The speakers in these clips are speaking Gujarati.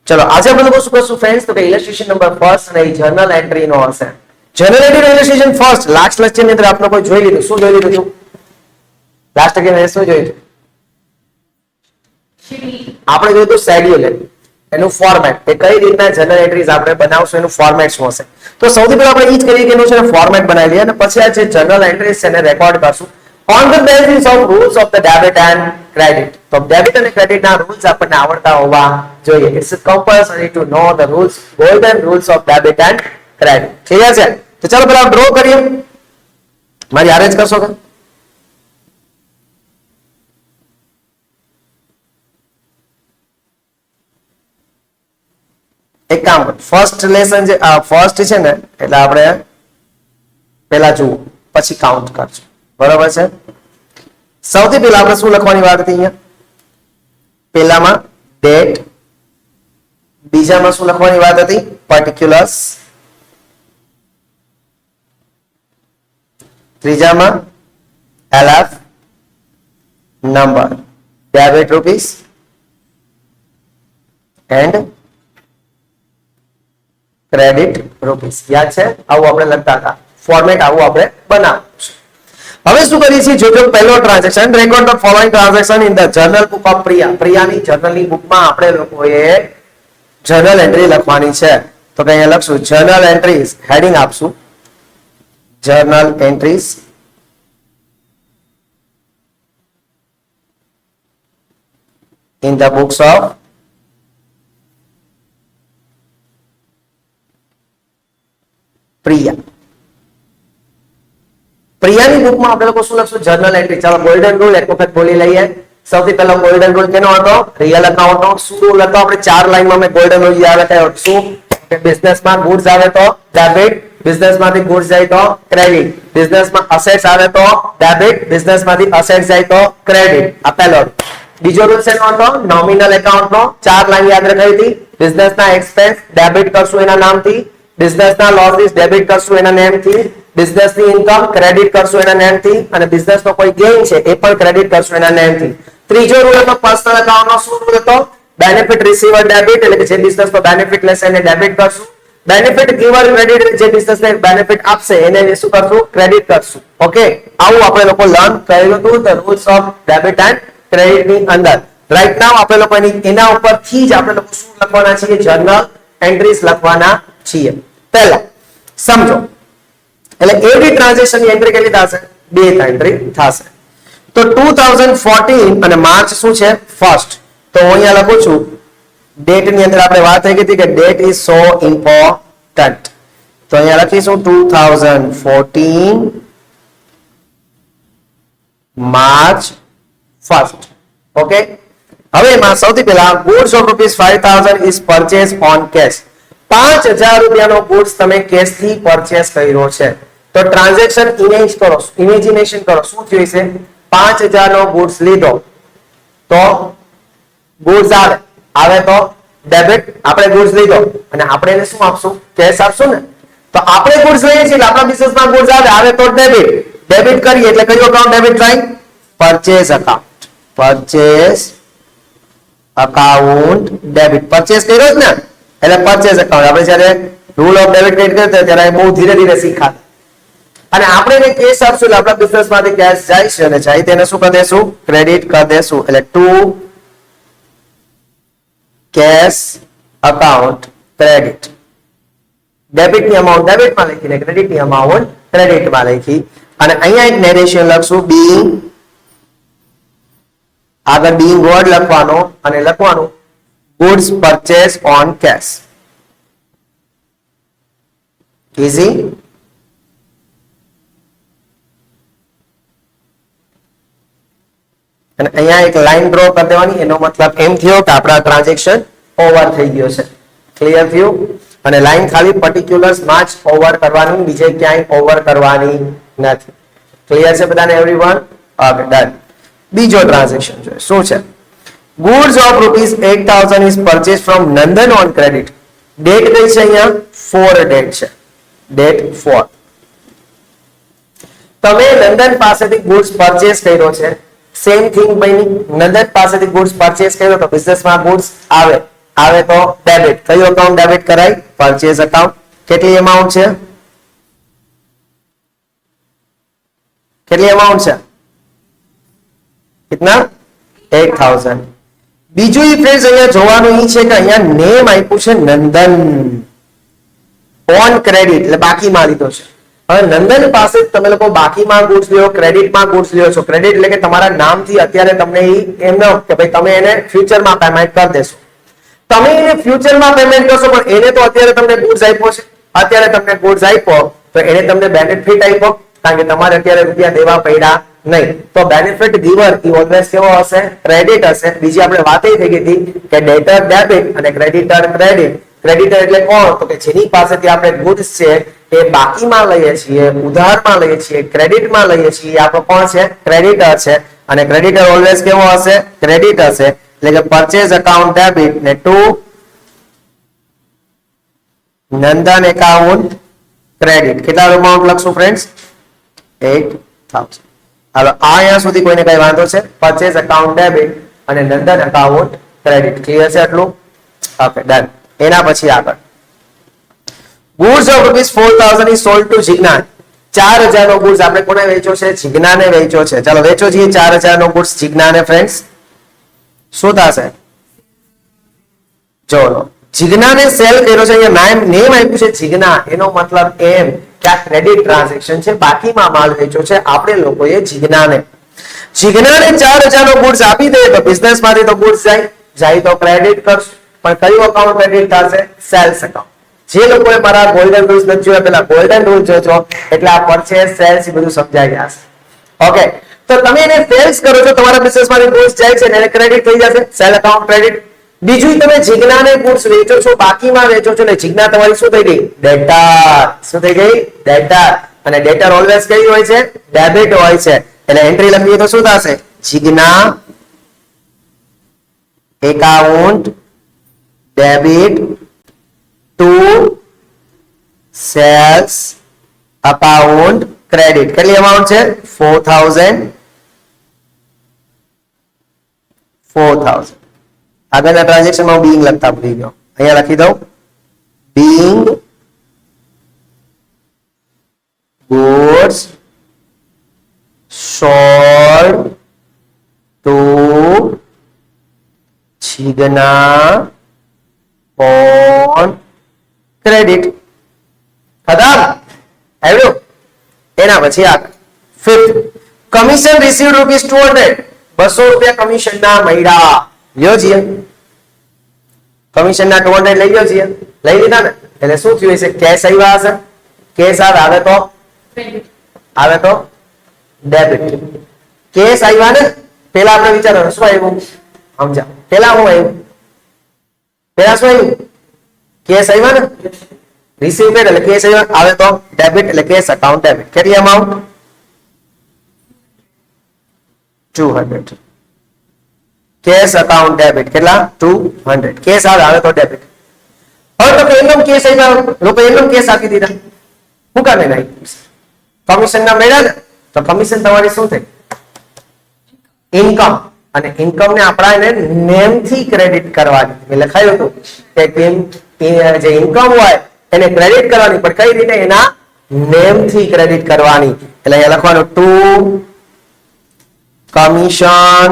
ચલો આજે આપણે લોકો શું કરશું ફ્રેન્ડ્સ, તો કે ઇલસ્ટ્રેશન નંબર ફર્સ્ટ અને જર્નલ એન્ટ્રી નો હશે. Journal entry illustration first last lecture ની અંદર આપણે કોઈ જોઈ લીધું. શું જોઈ લીધું હતું લાસ્ટ લેક્ચર શું જોયું? આપણે જોયું હતું શેડ્યુલ, એનું ફોર્મેટ, એ કઈ રીતના જર્નલ એન્ટ્રીઝ આપણે બનાવશું, એનું ફોર્મેટ શું હશે. તો સૌથી પહેલા આપણે એ જ કરીએ કે એનું છે ફોર્મેટ બનાવી લઈએ અને પછી આ જે જર્નલ એન્ટ્રીઝ છે એને રેકોર્ડ કરશું on the basis of rules of the debit and credit. તો ડેબિટ અને ક્રેડિટ ના રૂલ્સ આપણને આવડતા હોવા જોઈએ. It's compulsory to know the rules, golden rules of debit and credit. Clear છે? તો ચાલો પહેલા ડ્રો કરીએ. મારી હારે જ કરશો કે? એક કામ કરો, ફર્સ્ટ લેસન જે ફર્સ્ટ છે ને એટલે આપણે પહેલા જુઓ પછી કાઉન્ટ કરજો. બરાબર છે? સૌથી પહેલા આપણે શું લખવાની વાત હતી અહીંયા? પહેલામાં ડેટ, બીજામાં શું લખવાની વાત હતી? પર્ટિક્યુલર્સ, ત્રીજામાં LF number, debit rupees and credit rupees. યાદ છે? આવું આપણે લખતા હતા. ફોર્મેટ આવું આપણે બનાવવું છે. હવે શું કરીએ છીએ? જો પહેલો transaction, record the following transaction in the journal book of Priya. પ્રિયાની જર્નલની બુકમાં આપણે લોકોએ જર્નલ એન્ટ્રી લખવાની છે. તો કે અહીંયા લખશું જર્નલ એન્ટ્રીઝ, હેડિંગ આપશું journal entries in the books of Priya. પ્રિયાની બુકમાં આપણે લોકો શું લખશું? Journal entry. ચાલો ગોલ્ડન રૂલ એક વખત બોલી લઈએ. સૌથી પહેલો ગોલ્ડન રૂલ કેનો હતો? રિયલ અકાઉન્ટનો. શું રૂલ હતો? આપણે 4 લાઈનમાં મેં ગોલ્ડન રૂલ યાદ રાખ્યો. શું કે બિઝનેસમાં ગુડ્સ આવે તો ડેબિટ, બિઝનેસમાંથી ગુડ્સ જાય તો ક્રેડિટ, બિઝનેસમાં અસેટ્સ આવે તો ડેબિટ, બિઝનેસમાંથી અસેટ્સ જાય તો ક્રેડિટ. આ પહેલો. બીજો રૂલ શેનો હતો? નોમિનલ એકાઉન્ટનો. 4 લાઈન યાદ રખાઈ હતી. બિઝનેસના એક્સપેન્સ ડેબિટ કરશું એના નામથી, બિઝનેસના લોસીસ ડેબિટ કરશું એના નેમથી, બિઝનેસની ઇન્કમ ક્રેડિટ કરશું એના નેમથી અને બિઝનેસનો કોઈ ગેઇન છે એ પણ ક્રેડિટ કરશું એના નેમથી. ત્રીજો રૂલ હતો પર્સનલ એકાઉન્ટનો. શું રૂલ હતો? બેનિફિટ રિસીવર ડેબિટ, એટલે કે જે બિઝનેસનો બેનિફિટ લેશે એને ડેબિટ કરશું, બેનિફિટ ગિવર ક્રેડિટ, જે બિઝનેસને બેનિફિટ આપશે એને શું કરશું? ક્રેડિટ કરશું. ઓકે, આવું આપણે લોકો લર્ન કરેલું હતું the rules of debit and credit ની અંદર. રાઈટ નાઉ આપણે લોકો એના ઉપરથી જ આપણે લોકો શું લખવાના છીએ? જર્નલ એન્ટ્રીઝ લખવાના છીએ. પહેલા સમજો, એટલે એવરી ટ્રાન્ઝેક્શન ની એન્ટ્રી કેટલી થશે? 2 એન્ટ્રી થશે. તો 2014 અને માર્ચ શું છે? ફર્સ્ટ. તો હું અહીંયા લખું છું ડેટ ની અંદર આપણે વાત થઈ ગઈ હતી કે ડેટ ઇઝ સો ઇમ્પોર્ટન્ટ. તો અહીંયા લખીશું 2014 માર્ચ ફર્સ્ટ. ઓકે, હવે એમાં સૌથી પહેલા goods of ₹5000 is purchase on cash. 5000 રૂપિયાનો ગુડ્સ તમે કેશ થી પરચેસ કર્યો છે. તો ટ્રાન્ઝેક્શન ઇમેજિનેશન કરો. શું થયું છે? 5000 નો ગુડ્સ લીધો તો ગુડ્સ આવે તો ડેબિટ. આપણે ગુડ્સ લીધો અને આપણે એને શું આપશું? કેશ આપશું ને. તો આપણે ગુડ્સ લઈએ છીએ એટલે આપણા બિઝનેસમાં ગુડ્સ આવે તો ડેબિટ. ડેબિટ કરીએ એટલે કયો અકાઉન્ટ ડેબિટ થાય? Purchase account. Purchase account debit. Purchase કર્યો જ ને એટલે પરચેસ અકાઉન્ટ. આપણે જ્યારે રૂલ ઓફ ડેબિટ ક્રેડિટ કરતા ત્યારે બહુ ધીરે ધીરે શીખાતા અને આપણે એને કેશ આપશું એટલે આપણા બિઝનેસમાંથી કેશ જાય છે અને જાય તેને શું કરી દેશું? ક્રેડિટ કરી દેશું. એટલે ટુ કેશ અકાઉન્ટ ક્રેડિટ. ડેબિટની અમાઉન્ટ ડેબિટમાં લખીને ક્રેડિટની અમાઉન્ટ ક્રેડિટમાં લખી અને અહીંયા એક નેરેશન લખશું બીઇંગ, આગળ બીઇંગ વર્ડ લખવાનો અને લખવાનું goods purchase on cash. Easy. અને અહીંયા એક લાઈન ડ્રો કરી દેવાની. એનો મતલબ એમ થયો કે આપણા ટ્રાન્ઝેક્શન ઓવર થઈ ગયો છે. ક્લિયર થયું? અને લાઈન ખાલી પર્ટિક્યુલર્સ માં જ ઓવર કરવાની, બીજે ક્યાંય ઓવર કરવાની નથી. ક્લિયર છે બધાને એવરીવન? Okay, done. બીજો ટ્રાન્ઝેક્શન જોઈએ. શું છે? Goods of ₹8000 is purchase from Nandan on credit. Date કઈ છે? અહીંયા 4 ડેટ છે. ડેટ 4. તમે નંદન પાસેથી ગુડ્સ પરચેસ કર્યો છે. સેમ થિંગ બની. નંદન પાસેથી ગુડ્સ પરચેસ કર્યો તો બિઝનેસમાં ગુડ્સ આવે આવે તો ડેબિટ. કયું અકાઉન્ટ ડેબિટ કરાય? Purchase account. કેટલી અમાઉન્ટ છે? કેટલી અમાઉન્ટ છે? કેટલા? 8000. બીજું ફ્રેન્ડ્સ અહીંયા જોવાનું એ છે કે અહીંયા નેમ આપ્યું છે નંદન ઓન ક્રેડિટ, એટલે બાકીમાં લીધો છે. હવે નંદન પાસે તમે લોકો બાકીમાં ગુડ્સ લ્યો, ક્રેડિટમાં ગુડ્સ લ્યો છો. ક્રેડિટ એટલે કે તમારા નામથી અત્યારે તમને એમ ન કે ભાઈ તમે એને ફ્યુચરમાં પેમેન્ટ કરી દેશો. તમે એને ફ્યુચરમાં પેમેન્ટ કરશો, પણ એને તો અત્યારે તમને ગુડ્સ આપ્યો છે. અત્યારે તમને ગુડ્સ આપ્યો તો એને તમને બેનિફિટ આપ્યો, કારણ કે તમારે અત્યારે રૂપિયા દેવા પડ્યા નહીં. તો બેનિફિટ ગીવર એ ઓલવેઝ કેવો હશે? ક્રેડિટ હશે. બીજી આપણે વાત એ થઈ ગઈ હતી કે ડેટર ડેબિટ અને ક્રેડિટર ક્રેડિટ. ક્રેડિટર એટલે કોણ? તો કે જેની પાસેથી આપણે ગુડ્સ છે એ બાકીમાં લઈએ છીએ, ઉધારમાં લઈએ છીએ, ક્રેડિટમાં લઈએ છીએ, એ આપણો કોણ છે? ક્રેડિટર છે. અને ક્રેડિટર ઓલવેઝ કેવો હશે? ક્રેડિટ હશે. એટલે કે પરચેઝ અકાઉન્ટ ડેબિટ ને ટુ નંદન એકાઉન્ટ ક્રેડિટ. કેટલા અમાઉન્ટ લખશું ફ્રેન્ડ્સ? 8000. હાલો, અહીંયા સુધી કોઈને કઈ વાંધો છે? પરચેઝ અકાઉન્ટ ડેબિટ અને નંદન એકાઉન્ટ ક્રેડિટ. ક્લિયર છે આટલું? Okay, done. એના પછી આગળ goods of ₹4000 is sold to Jignan. 4000 નો ગુડ્સ આપણે કોને વેચ્યો છે? જિજ્ઞાને વેચ્યો છે. ચાલો વેચો છીએ 4000 નો ગુડ્સ જિજ્ઞાને. ફ્રેન્ડ્સ શું થશે? જો જિજ્ઞાને સેલ કર્યો છે. અહીંયા નેમ આપ્યું છે જિજ્ઞા. એનો મતલબ એમ કે આ ક્રેડિટ ટ્રાન્ઝેક્શન છે, બાકીમાં માલ વેચ્યો છે આપણે લોકોએ જિજ્ઞાને. જિજ્ઞાને 4000 નો ગુડ્સ આપી દે તો બિઝનેસ માંથી તો ગુડ્સ જાય તો ક્રેડિટ કરશું. પણ કયું અકાઉન્ટ ક્રેડિટ થશે? Sales account. જે લોકોએ મારા ગોલ્ડન રૂલ્સ નથી જોયા, પેલા ગોલ્ડન રૂલ જોજો, એટલે આ પરચેસ સેલ્સ બધું સમજાઈ જશે. ઓકે, તો તમે એને સેલ્સ કરો છો, તમારા બિઝનેસ માંથી ગુડ્સ જાય છે ને એને ક્રેડિટ થઈ જશે, સેલ અકાઉન્ટ ક્રેડિટ. બીજું તમે જિજ્ઞાને ગુડ્સ વેચો છો, બાકીમાં વેચો છો, એટલે જિજ્ઞા તમારી શું થઈ ગઈ? ડેટર. શું થઈ ગઈ? ડેટર. અને ડેટર ઓલવેઝ કઈ હોય છે? ડેબિટ હોય છે. એટલે એન્ટ્રી લખીએ તો શું થશે? Jigna account debit to sales account credit. કેટલી અમાઉન્ટ છે? 4000. આગળના ટ્રાન્ઝેક્શનમાં બીઈંગ લખતા ભૂલી ગયો, અહીંયા લખી દઉં being goods sold to Jigna on credit. ખતમ? આવ્યું? એના પછી આગળ ફિફ્થ કમિશન રિસીવ્ડ ₹200. 200 રૂપિયા કમિશન ના મળ્યા. લ્યો છીએ કમિશન ના 200 લઈ ગયો છીએ. લઈ લીધા ને? એટલે શું થયું છે? કેશ આવ્યા હશે. કેશ આવે તો ડેબિટ. કેશ આવ્યા ને? પેલા આપણે વિચારો શું આવ્યું? સમજા. પેલા શું આવ્યું? કેશ આવ્યા ને? રિસીવ પેડ એટલે કેશ આવ્યા, આવે તો ડેબિટ એટલે કેશ અકાઉન્ટ ડેબિટ. કેટલી અમાઉન્ટ? 200. Cash account debit. કેટલા? 200. કેશ આવે તો ડેબિટ. હવે તો એકદમ કેશ આવ્યા, લોકો એકદમ કેશ આપી દીધા. શું કામે નહીં? કમિશન ના મળ્યા ને? તો કમિશન તમારી શું થઈ? ઇન્કમ. અને ઇન્કમ ને આપણા એને નેમ થી ક્રેડિટ કરવાની. મેં લખાયું હતું કે જે ઇન્કમ હોય એને ક્રેડિટ કરવાની, પણ કઈ રીતે? એના નેમ થી ક્રેડિટ કરવાની. એટલે અહીંયા લખવાનું ટુ કમિશન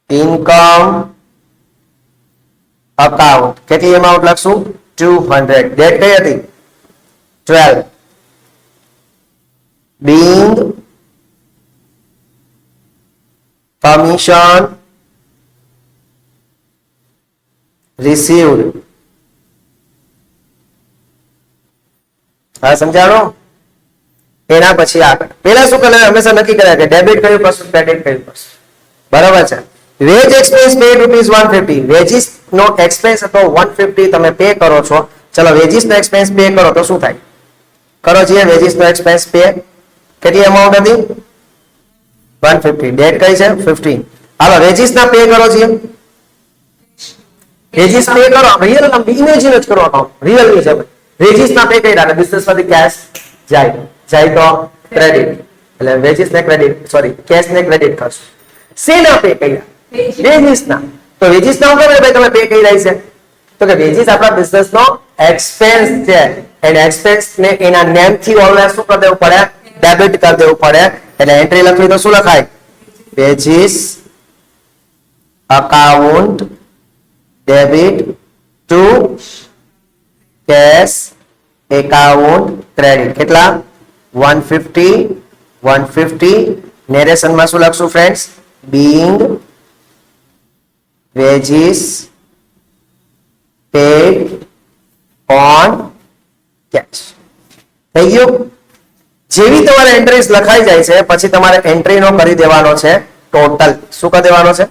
ઇન્કમ અકાઉન્ટ. કેટલી અમાઉન્ટ લખશું? 200. ડેટ કઈ હતી? 12. being commission received. હા સમજાણો? એના પછી આગળ પેલા શું કરે? હંમેશા નક્કી કરે કે ડેબિટ કયું કરશું, ક્રેડિટ કયું કરશું. બરાબર છે? Wage expense paid ₹150. વેજીસ નો એક્સપેન્સ હતો 150 તમે પે કરો છો. ચલો વેજીસ નો એક્સપેન્સ પે કરો તો શું થાય? કરો છીએ વેજીસ નો એક્સપેન્સ પે. કેટલી અમાઉન્ટ હતી? 150. ડેટ કઈ છે? 15. હાલો વેજીસ ના પે કરો છીએ. વેજીસ પે કરો, રિયલ ઇમેજિન જ કરો અકાઉન્ટ. રિયલ ની છે. વેજીસ ના પે કર્યા એટલે બિઝનેસ માંથી કેશ જાય તો ક્રેડિટ. એટલે વેજીસ ને ક્રેડિટ, સોરી કેશ ને ક્રેડિટ કરશું. શેના પે કર્યા? વેજીસ ના. તો વેજીસ ના ઉપર ભાઈ તમે પે કરી રહી છે તો કે વેજીસ આપણા બિઝનેસ નો એક્સપેન્સ છે એન્ડ એક્સપેન્સ ને એના નેમ થી ઓલવેઝ શું કરી દેવું પડે ડેબિટ કરી દેવું પડે એટલે એન્ટ્રી લખવી તો શું લખાય wages account debit to cash account credit કેટલા 150 નેરેશન માં શું લખશું friends being wages paid on cash થઈ ગયું જેવી તમારે એન્ટ્રીઝ લખાઈ જાય છે પછી તમારે એન્ટ્રી નો કરી દેવાનો છે ટોટલ શું કરી દેવાનો છે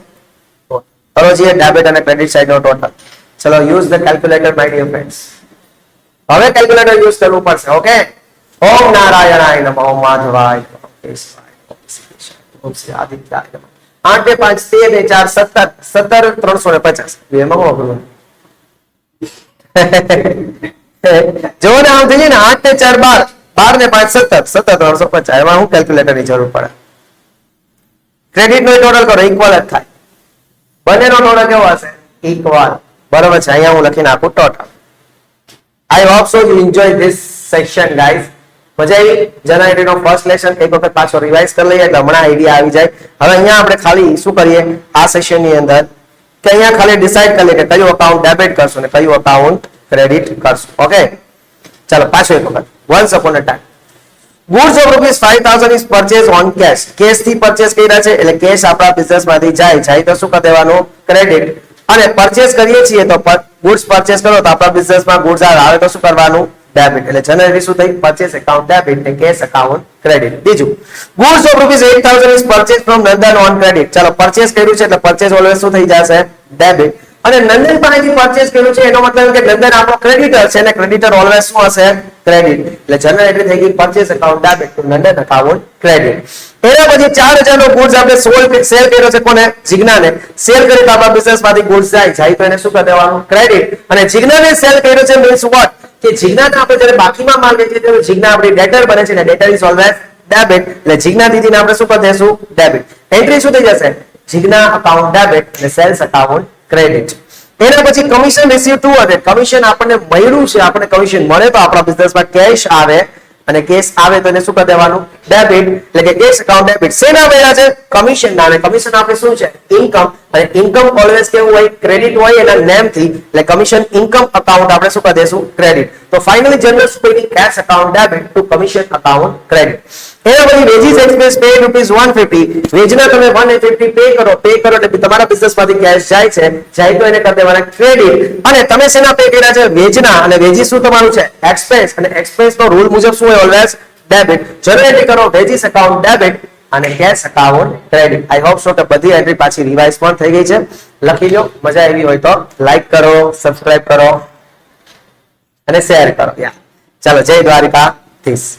કરો જે ડેબિટ અને ક્રેડિટ સાઇડ નો ટોટલ ચલો use the calculator my dear friends હવે કેલ્ક્યુલેટર યુઝ કરવું પડશે ઓકે ઓમ નારાયણાય નમઃ ઓમ માધવાય નમઃ કેશવાય નમઃ શ્રી આદિત્યાય નમઃ 8 2 5 13 4 17 350 એમાં હું કરું જો ને આમ થઈ ને 8 ને 4 12 12 ને 5 17 350 એમાં હું કેલ્ક્યુલેટર ની જરૂર પડે ક્રેડિટ નો ટોટલ કરો ઇક્વલ જ થાય બંનેનો ટોટલ કેવો હશે ઇક્વલ બરાબર છે અહીંયા હું લખી નાખું total I hope so you enjoy this section guys મજા આવી જનરેટર નો ફર્સ્ટ લેસન એક વખત પાછો રિવાઇઝ કરી લઈએ એટલે હમણાં આઈડિયા આવી જાય હવે અહીંયા આપણે ખાલી શું કરીએ આ સેશન ની અંદર કે અહીંયા ખાલી ડિસાઈડ કરી લઈએ કે કયું અકાઉન્ટ ડેબિટ કરશું ને કયું અકાઉન્ટ ક્રેડિટ કરશું ઓકે ચાલો પાછો એક વખત once upon a time goods of rupees 5000 is purchased on cash cash થી પરચેસ કર્યા છે એટલે કેશ આપણા બિઝનેસ માંથી જાય તો શું કરી દેવાનું ક્રેડિટ અને પરચેસ કરીએ છીએ તો ગુડ્સ પરચેસ કરો તો આપણા બિઝનેસમાં ગુડ્સ આવે તો શું કરવાનું ડેબિટ એટલે જનરલી શું થઈ પરચેસ એકાઉન્ટ ડેબિટ ને કેશ એકાઉન્ટ ક્રેડિટ બીજું goods of rupees 8000 is purchase from Nandan on credit ચાલો પરચેસ કર્યું છે એટલે પરચેસ ઓલવેઝ શું થઈ જશે ડેબિટ અને નંદન પાસેથી પરચેસ કર્યું છે એનો મતલબ કે નંદન આપણો ક્રેડિટર છે અને ક્રેડિટર ઓલવેઝ શું હશે ક્રેડિટ એટલે જનરલ એન્ટ્રી થઈ ગઈ purchase account debit two Nandan account credit એના પછી 4000 નો ગુડ્સ આપણે સેલ કર્યો છે કોને જીજ્ઞાને સેલ કરી તો આપણા બિઝનેસ માંથી ગુડ્સ જાય તો એને શું કરી દેવાનું ક્રેડિટ અને જીજ્ઞાને સેલ કર્યો છે મીન્સ વોટ કે જીજ્ઞાને આપણે જ્યારે બાકીમાં માલ વેચીએ તો જીજ્ઞા આપણી ડેટર બને છે ને ડેટર ઇઝ ઓલવેઝ ડેબિટ એટલે જીજ્ઞા દીદીને આપણે શું કરી દેશું ડેબિટ એન્ટ્રી શું થઈ જશે જીજ્ઞા અકાઉન્ટ ડેબિટ અને સેલ્સ અકાઉન્ટ ક્રેડિટ એના પછી કમિશન રિસીવ 200 કમિશન આપણને મળ્યું છે આપણને કમિશન મળે તો આપણા બિઝનેસમાં કેશ આવે અને કેશ આવે તો એને શું કરી દેવાનું ડેબિટ એટલે કે કેશ એકાઉન્ટ ડેબિટ શેના મળ્યા છે કમિશન ના અને કમિશન આપણે શું છે ઇન્કમ અને ઇન્કમ ઓલવેઝ કેવું હોય ક્રેડિટ હોય એના નેમ થી એટલે કમિશન ઇન્કમ અકાઉન્ટ આપણે શું કરી દેશું ક્રેડિટ તો ફાઇનલી જનરલ શું કરી cash account debit to commission account credit એના પછી વેજીસ એક્સપેન્સ પે ₹150 વેજના તમે 150 પે કરો એટલે તમારા બિઝનેસ માંથી કેશ જાય તો એને કરી દેવાના ક્રેડિટ અને તમે શેના પે કર્યા છે વેજના અને વેજીસ શું તમારું છે એક્સપેન્સ અને એક્સપેન્સ નો રૂલ મુજબ શું હોય ઓલવેઝ ડેબિટ જનરેટ કરો વેજીસ એકાઉન્ટ ડેબિટ અને cash account credit I hope so કે બધી એન્ટ્રી પાછી રિવાઇઝ પણ થઈ ગઈ છે લખી લો મજા આવી હોય તો લાઈક કરો સબસ્ક્રાઇબ કરો અને શેર કરો ચાલો જય દ્વારિકાધીશ